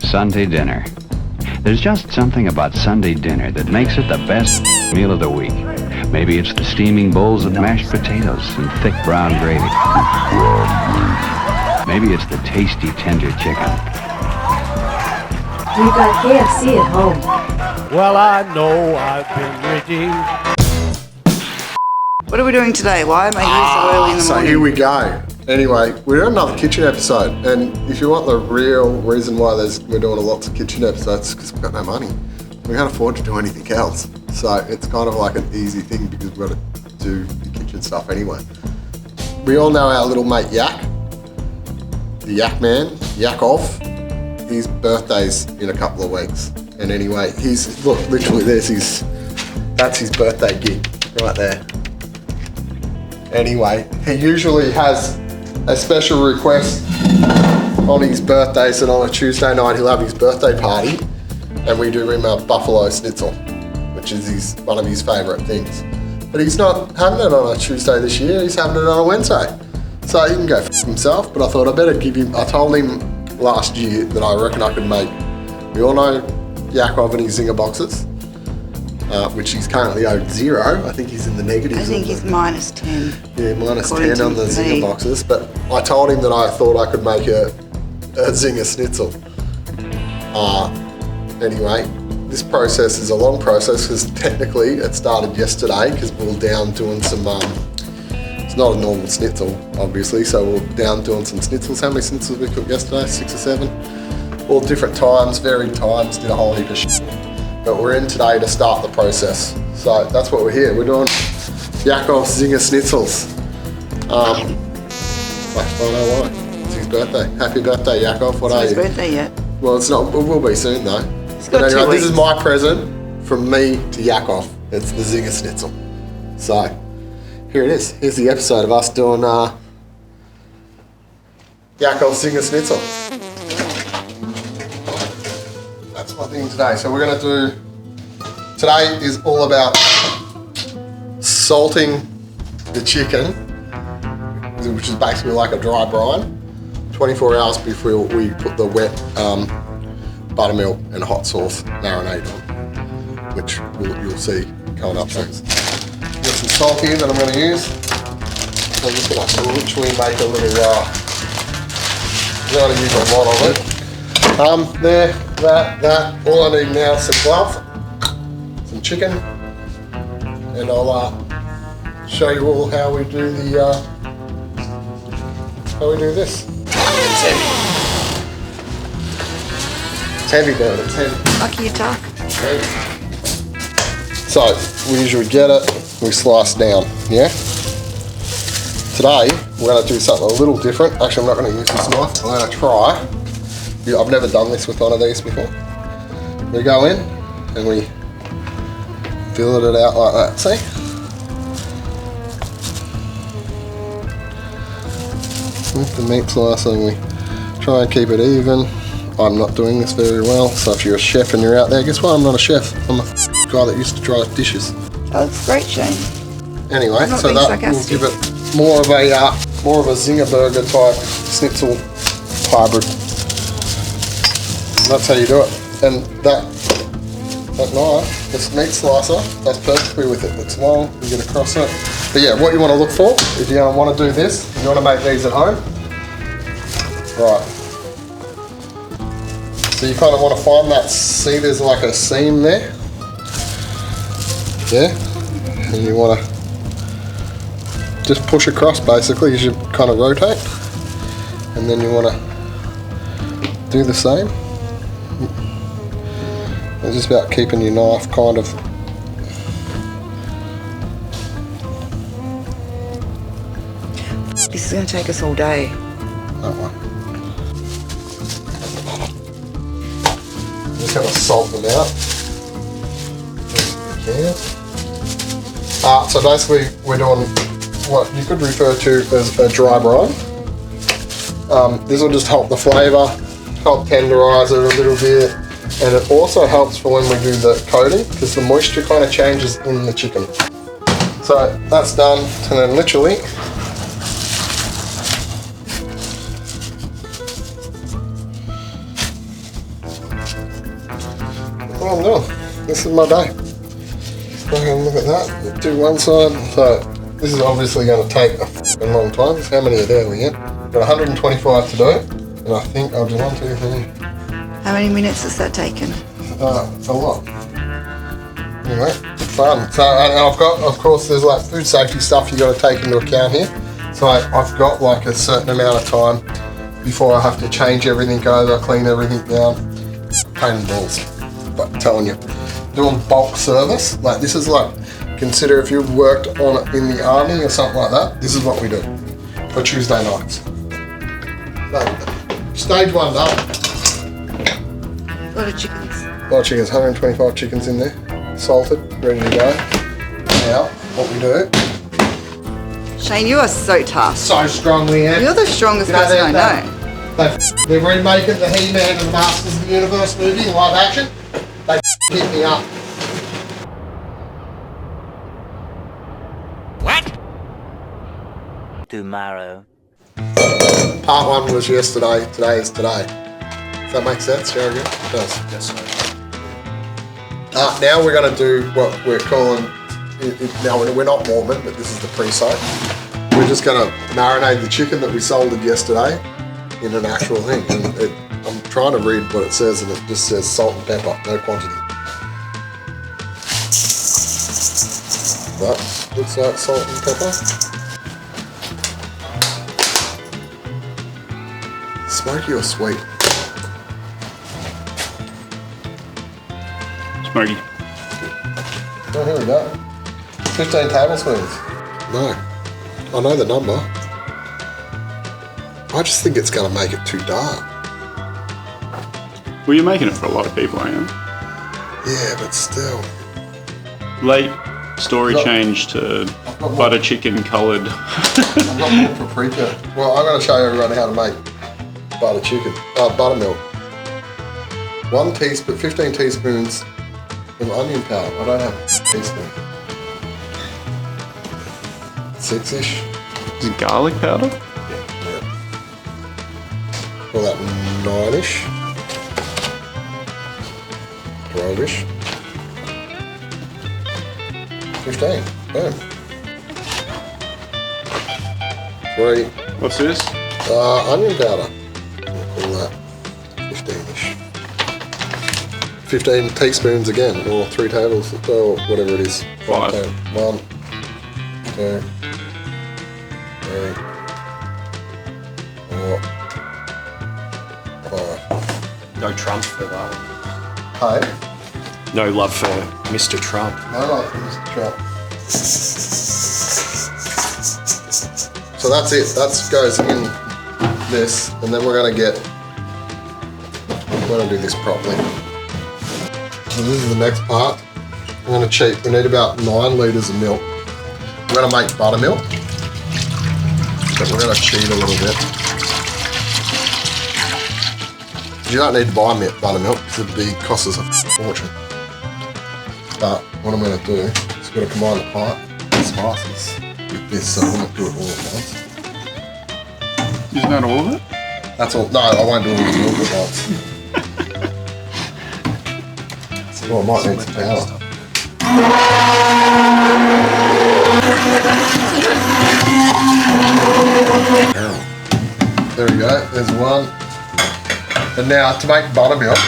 Sunday dinner. There's just something about Sunday dinner that makes it the best meal of the week. Maybe it's the steaming bowls of mashed potatoes and thick brown gravy. Maybe it's the tasty, tender chicken. We've got KFC at home. Well, I know I've been redeemed. What are we doing today? Why am I here so early in the morning? So here we go. Anyway, we're doing another kitchen episode, and if you want the real reason why we're doing lots of kitchen episodes, because we've got no money. We can't afford to do anything else. So it's kind of like an easy thing because we've got to do the kitchen stuff anyway. We all know our little mate Yak, the Yak man, Yakov. His birthday's in a couple of weeks. And anyway, look, literally that's his birthday gig right there. Anyway, he usually has a special request on his birthday, so on a Tuesday night he'll have his birthday party, and we do him a buffalo schnitzel, which is one of his favourite things. But he's not having it on a Tuesday this year, he's having it on a Wednesday. So he can go f himself, but I thought I better give him, I told him last year that I reckon I could make, we all know Yakov and his Zinger boxes, which he's currently owed 0. I think he's in the negatives. I think he's minus 10. Yeah, minus 10 on the Zinger boxes. But I told him that I thought I could make a Zinger schnitzel. Anyway, this process is a long process because technically it started yesterday because we were down doing some, it's not a normal schnitzel, obviously, so we're down doing some schnitzels. How many schnitzels we cooked yesterday? 6 or 7? All different times, varied times, did a whole heap of shit. But we're in today to start the process. So that's what we're here. We're doing Yakov's Zinger schnitzels. I don't know why. It's his birthday. Happy birthday, Yakov. What are you? It's his birthday yet. Well, it's not. It will be soon though. It's got but anyway, 2 weeks. This is my present from me to Yakov. It's the Zinger schnitzel. So here it is. Here's the episode of us doing Yakov's Zinger schnitzel. That's my thing today. So we're going to do, today is all about salting the chicken, which is basically like a dry brine, 24 hours before we put the wet buttermilk and hot sauce marinade on, which you'll see coming up soon. Got some salt here that I'm going to use. I'm just going to literally make a little, I'm going to use a lot of it. There, that. All I need now is some glove, some chicken, and I'll show you all how we do this. It's heavy. It's heavy, Dad. It's heavy. Lucky you talk. So we usually get it, we slice down. Yeah. Today we're going to do something a little different. Actually, I'm not going to use this knife. I'm going to try. I've never done this with one of these before. We go in and we fillet it out like that, see? With the meat slicer, and we try and keep it even. I'm not doing this very well, so if you're a chef and you're out there, guess what? I'm not a chef. I'm a guy that used to dry dishes. Oh, that's great, Shane. Anyway, I'm not so being that will sarcastic. give it more of a Zinger burger type schnitzel hybrid. That's how you do it. And that knife, this meat slicer, that's perfectly with it. It's long, you get across it. But yeah, what you want to look for, if you want to do this, you want to make these at home. Right. So you kind of want to find that, see there's like a seam there. Yeah. And you want to just push across basically as you kind of rotate. And then you want to do the same. It's just about keeping your knife kind of. This is going to take us all day. That one. Just kind of salt them out. So basically we're doing what you could refer to as a dry brine. This will just help the flavour, help tenderise it a little bit. And it also helps for when we do the coating because the moisture kind of changes in the chicken. So that's done, and then literally what I'm doing. This is my day. Look at that. Do one side. So this is obviously going to take a long time. How many are there we get? Got 125 to do, and I think I'll do 1, 2, 3. How many minutes has that taken? A lot. Anyway, fun. So, and I've got, of course, there's like food safety stuff you got to take into account here. So I've got like a certain amount of time before I have to change everything over, clean everything down. Pain in the balls, but I'm telling you. Doing bulk service, like this is like, consider if you've worked on it in the army or something like that, this is what we do for Tuesday nights. Stage 1 done. A lot of chickens. A lot of chickens, 125 chickens in there, salted, ready to go. Now, what we do. Shane, you are so tough. So strong, Leanne. You're the strongest person I know. They're remaking the He-Man and the Masters of the Universe movie in live action. They hit me up. Tomorrow. Part 1 was yesterday, today is today. Does that make sense, Jerry? It does. Yes, sir. Now we're going to do what we're calling, now we're not Mormon, but this is the pre-soak. We're just going to marinate the chicken that we salted yesterday in an actual thing. And I'm trying to read what it says, and it just says salt and pepper, no quantity. That looks like salt and pepper. Smoky or sweet? Smoky. Oh, here we go. 15 tablespoons. No. I know the number. I just think it's going to make it too dark. Well, you're making it for a lot of people, aren't you? Yeah, but still. Late story Look, change to got more. butter chicken coloured. I've got more paprika. Well, I'm going to show everyone how to make butter chicken. Buttermilk. 1 teaspoon, 15 teaspoons of onion powder. I don't have a teaspoon. 6-ish. Is it garlic powder? Yeah. Call that 9-ish. 12-ish. 15. Boom. 3. What's this? Onion powder. We'll call that 15-ish. 15 teaspoons again, or 3 tables, or whatever it is. 5. 1, 2, 3, 4, 5. No Trump for that one. Hey, No love for Mr. Trump. I like Mr. Trump. So that's it. That goes in this, and then we're gonna do this properly. So this is the next part. I'm gonna cheat. We need about 9 litres of milk. We're gonna make buttermilk, but we're gonna cheat a little bit. You don't need to buy buttermilk because it'd cost us a fortune. But what I'm gonna do is I'm gonna combine the pipe and spices with this, so I won't do it all at once. Isn't that all of it? That's all. No, I won't do all the milk at once. Well, I might need some powder. There we go, there's 1. And now to make buttermilk,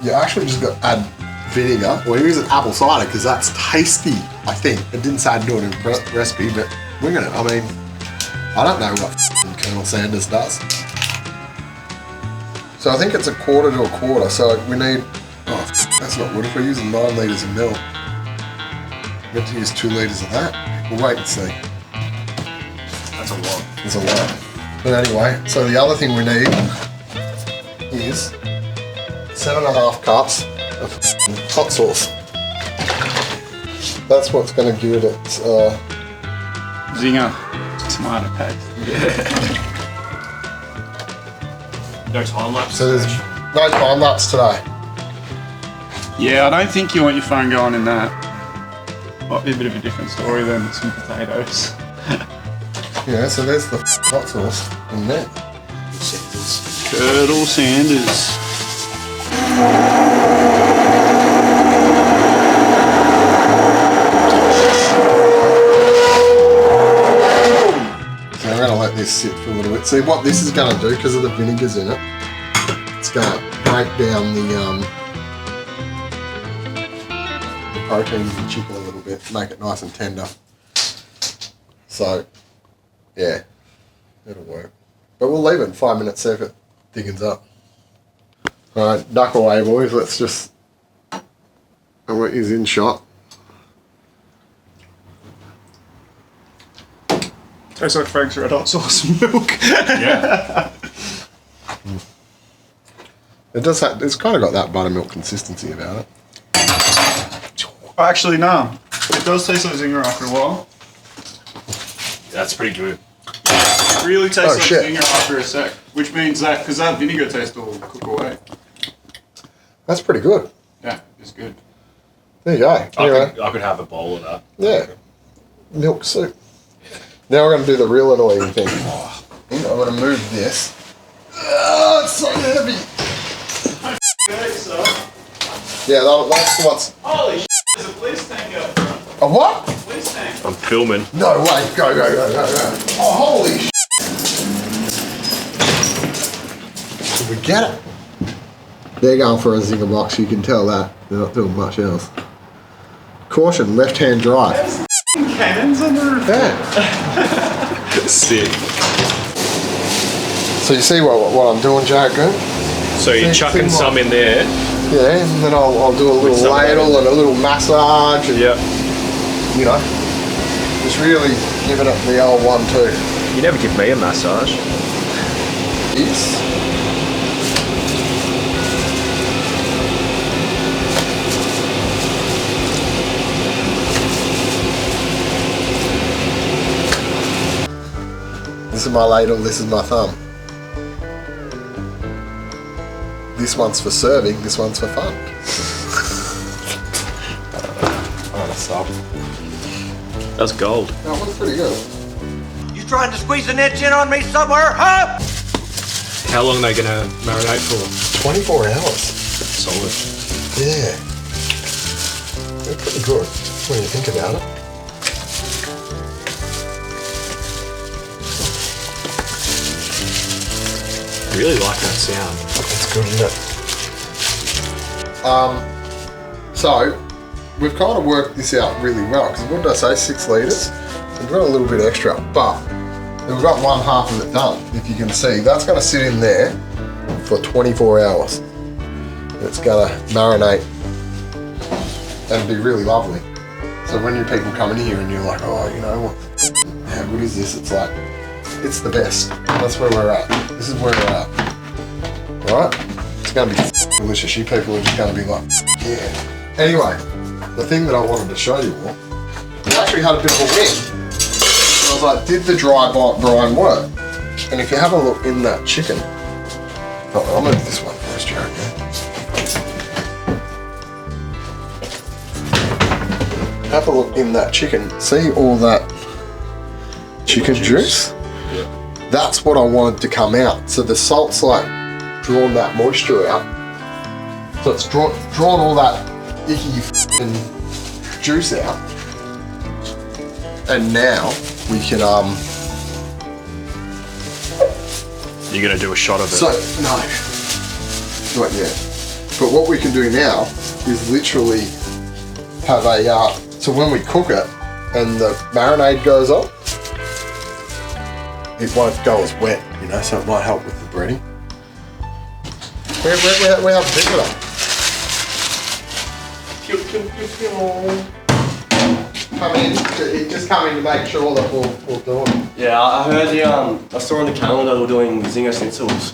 you actually just got to add vinegar. We're using apple cider because that's tasty, I think. It didn't say I'd do it in the recipe, but we're gonna, I mean, I don't know what Colonel Sanders does. So I think it's 1/4 to 1/4, so we need, oh, that's not good. If we're using 9 litres of milk, we're meant to use 2 litres of that. We'll wait and see. That's a lot. There's a lot. But anyway, so the other thing we need is 7.5 cups of hot sauce. That's what's going to give it its, Zinger. Tomato paste. No time lapse. so there's no time lapse today. Yeah, I don't think you want your phone going in that. Might be a bit of a different story than some potatoes. Yeah, so there's the hot sauce in there. Colonel Sanders. let this sit for a little bit. See what this is going to do, because of the vinegars in it, it's going to break down the proteins in the chicken a little bit, make it nice and tender. So, yeah, it'll work. But we'll leave it in 5 minutes, see if it thickens up. Alright, duck away, boys. Let's just... He's in shot. Tastes like Frank's Red Hot sauce and milk. Yeah. It does have, it's kind of got that buttermilk consistency about it. Actually, no. It does taste like Zinger after a while. That's pretty good. It really tastes like shit. Zinger after a sec. Which means that, because that vinegar taste will cook away. That's pretty good. Yeah, it's good. There you go. Anyway, I could have a bowl of that. yeah. Milk soup. Now we're going to do the real annoying thing. I'm going to move this. Oh, it's so heavy. Okay, so. Yeah, that's what's... Holy shit, there's a police tank out front. A what? Police tank. I'm filming. No way. Go, go, go, go, go. Oh, holy shit. Did we get it? They're going for a Zinger box, you can tell that. They're not doing much else. Caution, left-hand drive. There's cannons on the roof. Yeah. Sick. So you see what I'm doing, Jared? Good? So you're See- chucking see some in there. Yeah, and then I'll do a little some ladle and a little massage and, Yep. you know, just really giving it the old 1-2. You never give me a massage. Yes. This is my ladle, this is my thumb. This one's for serving, this one's for fun. Oh, stop. That's gold. That one's pretty good. You trying to squeeze an inch in on me somewhere, huh? How long are they going to marinate for? 24 hours. Solid. Yeah. They're pretty good when you think about it. I really like that sound. It's good, isn't it? So, we've kind of worked this out really well, because what did I say, 6 litres? We've got a little bit extra, but we've got 1/2 of it done. If you can see, that's going to sit in there for 24 hours. It's going to marinate and be really lovely. So when you people come in here and you're like, oh, you know, how good is this? It's like, it's the best. That's where we're at. This is where we're at. Alright? It's going to be delicious. You people are just going to be like, yeah. Anyway, the thing that I wanted to show you all, we actually had a bit of a win. I was like, did the dry brine work? And if you have a look in that chicken, I'll move this one first, Jared. Have a look in that chicken. See all that chicken juice? Yeah. That's what I wanted to come out. So the salt's like drawn that moisture out. So it's drawn all that icky f***ing juice out. And now we can You're going to do a shot of it. so no, not yet. But what we can do now is literally have a so when we cook it and the marinade goes on, it won't go as wet, you know, so it might help with the breading. We have a bit of that. Come in, just come in to make sure that we'll do it. Yeah, I heard I saw on the calendar they were doing Zinger schnitzels,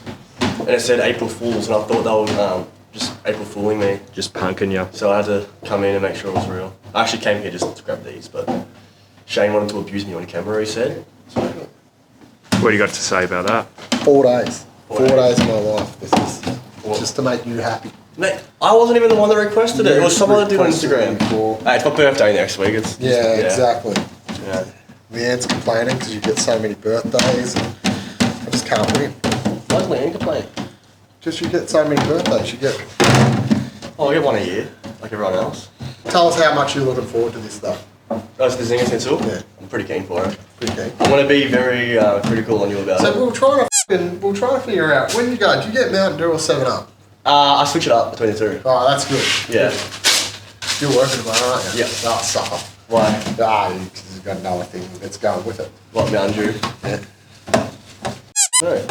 and it said April Fools, and I thought they were just April Fooling me. Just punking you. So I had to come in and make sure it was real. I actually came here just to grab these, but Shane wanted to abuse me on camera, he said. So, What do you got to say about that? 4 days. 4 4 days of my life. This is just to make you happy. mate, I wasn't even the one that requested it. It was someone that did on Instagram. Before. Hey, it's my birthday next week. It's Yeah, exactly. Yeah. Leanne's complaining because you get so many birthdays and I just can't win. Why's Leanne complaining? Just you get so many birthdays, you get... Oh, I get one a year, like everyone else. Tell us how much you're looking forward to this stuff. Oh, it's the Zinger schnitzel? Yeah. I'm pretty keen for it. Pretty keen. I'm gonna be very critical on you about So it. we'll try to figure out when you go. Do you get Mountain Dew or 7-Up? I switch it up between the two. Oh, that's good. Yeah. You're working tomorrow, aren't you? Yeah. Oh, sucker. Why? Because you've got another thing that's going with it. What, Mountain Dew? Yeah. No.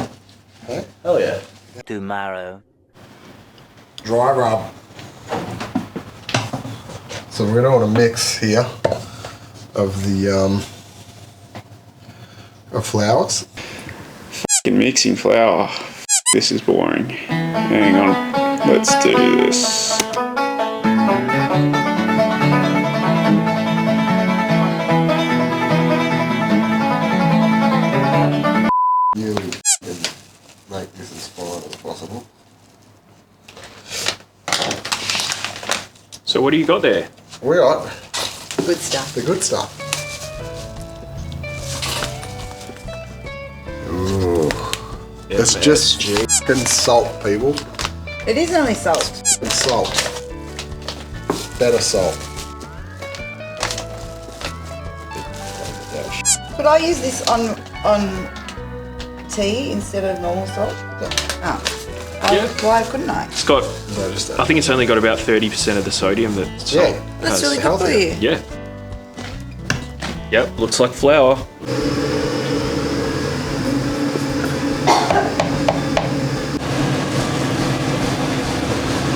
Hey? Hell yeah. Tomorrow. Dry rub. So we're going to mix here of the of flours. Fucking mixing flour. This is boring. Hang on. Let's do this. Really make this as fine as possible. So what do you got there? We got Good stuff. the good stuff. Ooh. It's just fucking salt, people. It is only salt. It's salt. Better salt. Could I use this on tea instead of normal salt? No. Oh. Yeah. Why couldn't I? It's got, No, just that. I think it's only got about 30% of the sodium that salt Yeah. That's has. really good for healthier. you. Yeah. Yep, looks like flour.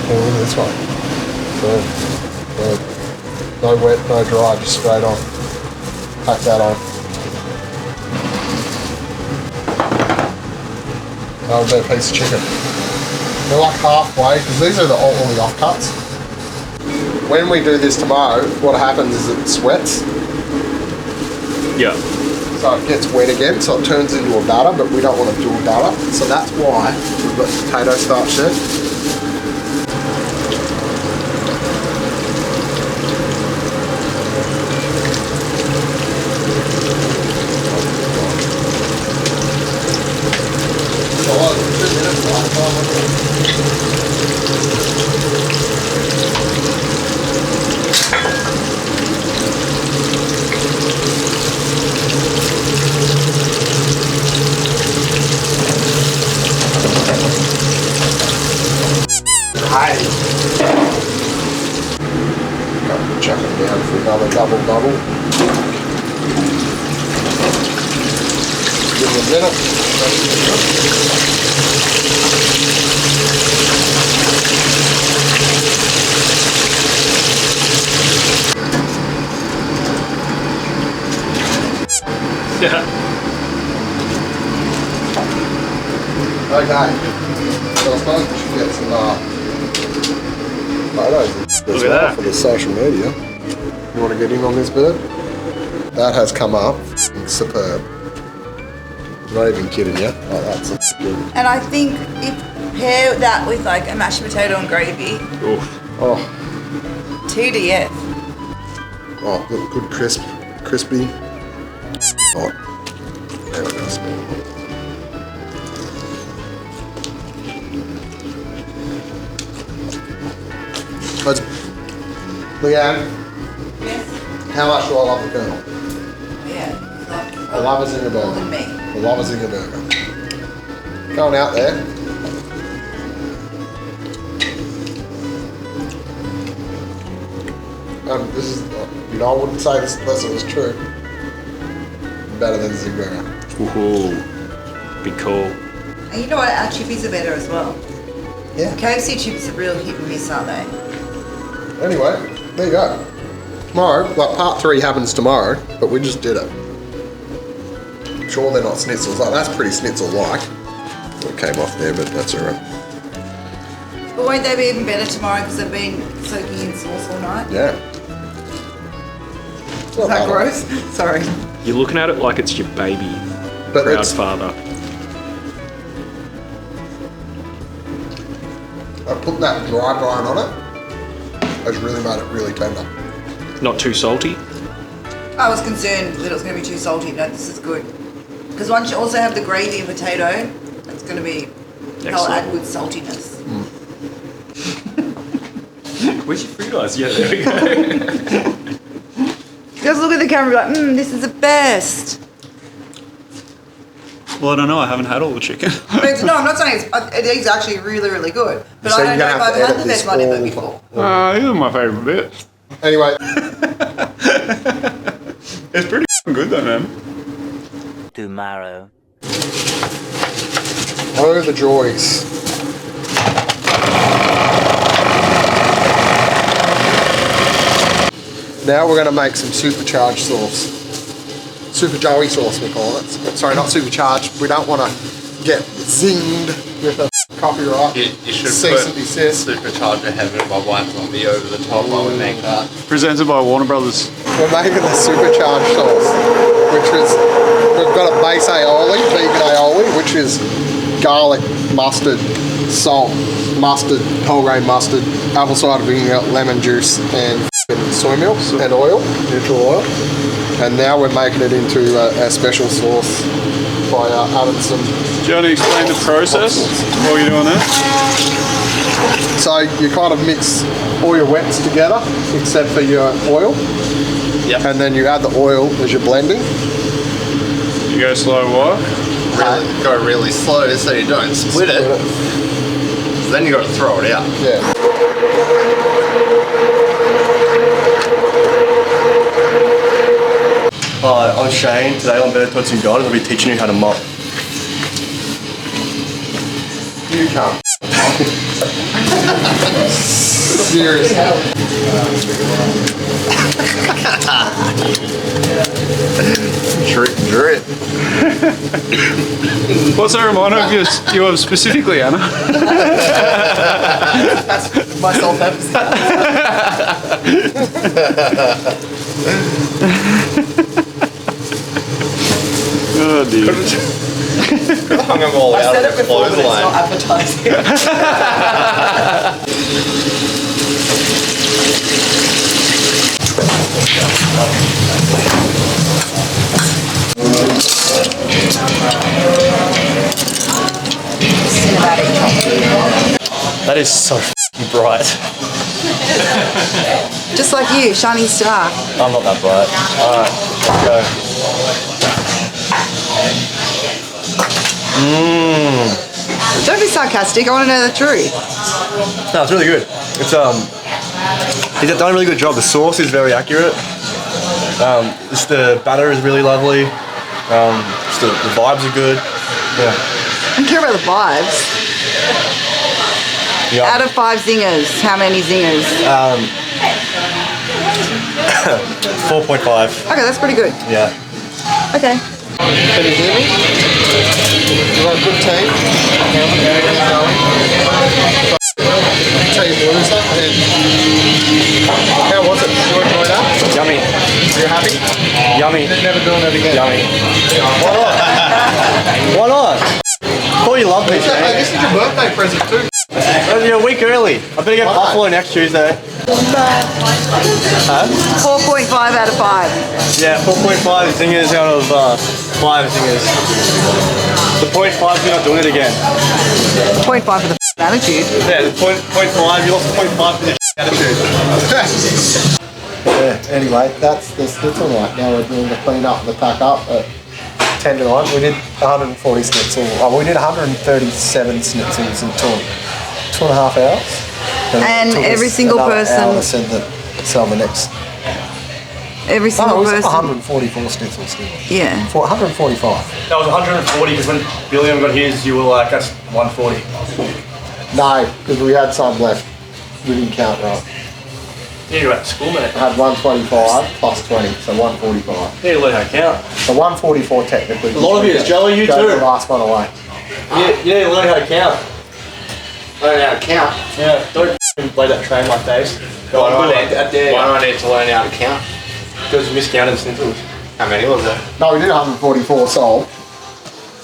Oh, this one. Good. No wet, no dry, just straight on. Pack that on. That'll be a piece of chicken. They're like halfway, because these are all the offcuts. When we do this tomorrow, what happens is it sweats, Yeah. so it gets wet again, so it turns into a batter, but we don't want to do a batter. So that's why we've got potato starch there. Hey! Chuck it down for another double. Give it a minute. Yeah. Okay. So I suppose we should get some photos as Look at well that. for the social media. You want to get in on this bird? That has come up. It's superb. I'm not even kidding you. Oh, that's good. And I think if pair that with like a mashed potato and gravy, Oof. Oh, TDF. oh, look, good crispy. Oh, there we go. Let's, Leanne, Yes. how much do I love the Colonel? Yeah. I love a Zinger More burger. than me. I love a Zinger burger. Going out there. This is, you know, I wouldn't say this unless it was true. Better than Zinger burger. Ooh. Big call. And you know what? Our chippies are better as well. Yeah. KFC chips are real hit and miss, aren't they? Anyway, there you go. Tomorrow, like part 3 happens tomorrow, but we just did it. I'm sure they're not schnitzels. Like, that's pretty schnitzel-like. It came off there, but that's alright. But won't they be even better tomorrow because they've been soaking in sauce all night? Yeah. It's not Is that bad. gross? Sorry. You're looking at it like it's your baby. But Proud it's, father. putting that dry brine on it has really made it really tender. Not too salty. I was concerned that it was going to be too salty. No, this is good. Because once you also have the gravy and potato, it's going to be, they'll add good saltiness. Where's your food eyes? Yeah, there we go. Just look at the camera like, this is the best. Well, I don't know. I haven't had all the chicken. No, I'm not saying it is actually really, really good. But So I don't you're know if gonna have I've to had edit the this best money all- before. These are my favourite bit. Anyway, It's pretty good though, man. Tomorrow. oh the joys. Now we're going to make some supercharged sauce. Super Joey sauce, we call it. Sorry, not supercharged. We don't want to get zinged with a copyright. You should cease put and desist. Supercharger Heaven by White Zombie over the top while we make that. Presented by Warner Brothers. We're making the supercharged sauce, which is, we've got a base aioli, vegan aioli, which is garlic, mustard, salt, mustard, whole grain mustard, apple cider vinegar, lemon juice, and soy milk and oil, neutral oil. And now we're making it into a special sauce by adding some. Do you want to explain the process while you're doing that? So you kind of mix all your wets together, except for your oil. Yep. And then you add the oil as you're blending. You go slow walk. Go really slow so you don't split it. So then you got to throw it out. Yeah. Hi, I'm Shane. Today on Better Tots and Gardens, I'll be teaching you how to mop. You can't. Seriously. Drip. What's that reminder of you of specifically, Anna? That's myself Oh dear. Hung them all I out said of it the before, but it's clothesline. not advertising. That is so f***ing bright. Just like you, shining star. I'm not that bright. Alright, let's go. Don't be sarcastic, I want to know the truth. No, it's really good. It's he's done a really good job. The sauce is very accurate. Just the batter is really lovely. Just the vibes are good. Yeah. I don't care about the vibes. Yeah. Out of 5 zingers, how many zingers? 4.5. Okay, that's pretty good. Yeah. Okay. Can you hear me? You got a good team? Team loser. And how was it? Did you enjoy that? Yummy. Are you happy? Yummy. Never doing it again. Yummy. Why not? Why not? Thought you loved me, Hey, Shane. this is your birthday present too. You're a week early. I better get Buffalo next Tuesday. 4.5 out of 5. Yeah, 4.5 zingers out of 5 zingers. The 0.5, you're not doing it again. 0.5 for the attitude. Yeah, the 0.5, you lost 0.5 for the attitude. Yeah, anyway, that's the schnitzel night. Now we're doing the clean up and the pack up at 10 to 9. We did 140 schnitzel. Oh, we did 137 schnitzels in 2.5 hours. And it took every us single another person- hour to send the next. Every Oh, single it was person. 144 schnitzels still. Yeah. 145. That was 140 because when Billiam got his, you were like, that's 140. No, because we had some left. We didn't count right. Yeah, you were at school, mate. I had 125 plus 20, so 145. Yeah, you learn how to count. So 144 technically. A lot of you, it's Jello, you Go too. the last one away. Yeah, you learn how to count. Learn how to count. Yeah, don't f***ing play that train like Dave. Go Why on, do do I it. need- why do I need to learn how to count? Because you miscounted schnitzels. How many was there? No, we did 144 sold,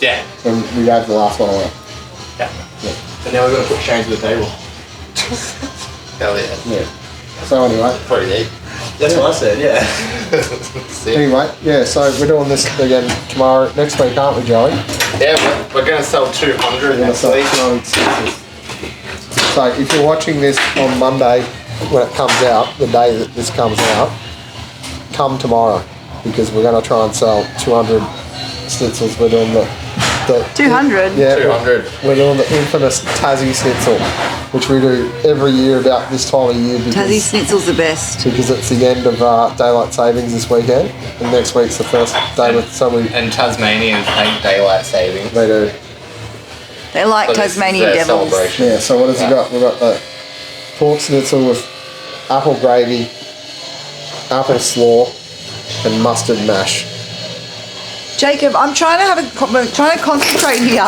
Yeah. and we gave the last one away. Yeah. And now we've got to put change to the table. Hell yeah. Yeah. So anyway, Pretty deep. That's what I said, yeah. anyway, yeah. So we're doing this again tomorrow, next week, aren't we, Joey? Yeah, we're going to sell 200 We're gonna next sell week. 200 schnitzel. So if you're watching this on Monday when it comes out, the day that this comes out, come tomorrow because we're going to try and sell 200 schnitzels. We're doing the 200? Yeah, 200. We're doing the infamous Tassie schnitzel, which we do every year about this time of year Tassie schnitzel's the best. because it's the end of daylight savings this weekend, and next week's the first day with somebody. And Tasmanians hate daylight saving. They do. They like So this is Tasmanian their devils. celebration. Yeah. So what has it got? We've got the pork schnitzel with apple gravy, apple slaw, and mustard mash. Jacob, I'm trying to trying to concentrate here.